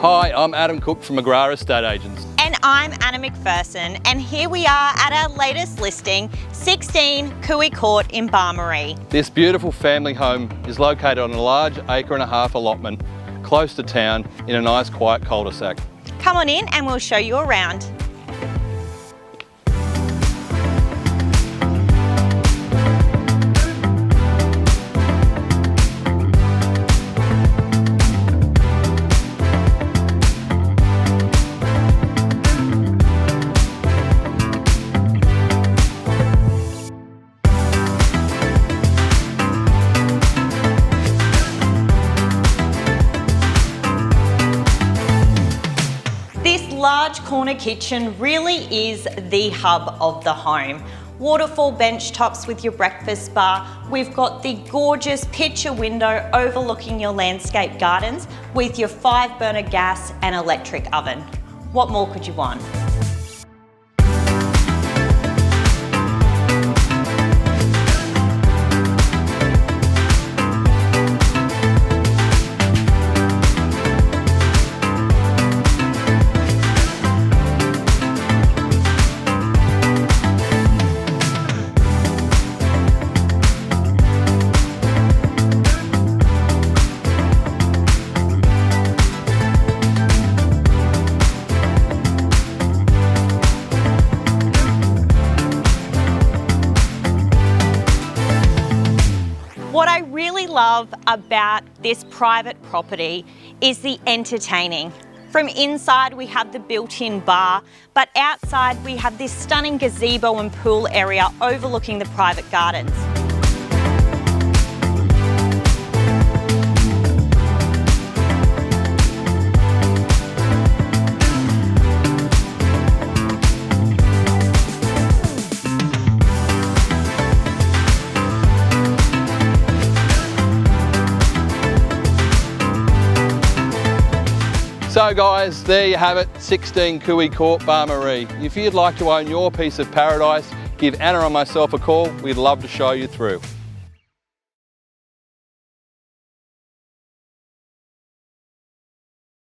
Hi, I'm Adam Cook from McGrath Estate Agents. And I'm Anna McPherson, and here we are at our latest listing, 16 Cooee Court in Barmaryee. This beautiful family home is located on a large acre-and-a-half allotment, close to town, in a nice quiet cul-de-sac. Come on in and we'll show you around. This large corner kitchen really is the hub of the home. Waterfall bench tops with your breakfast bar. We've got the gorgeous picture window overlooking your landscape gardens with your 5-burner gas and electric oven. What more could you want? What I really love about this private property is the entertaining. From inside we have the built-in bar, but outside we have this stunning gazebo and pool area overlooking the private gardens. So guys, there you have it, 16 Cooee Court, Barmaryee. If you'd like to own your piece of paradise, give Anna and myself a call. We'd love to show you through.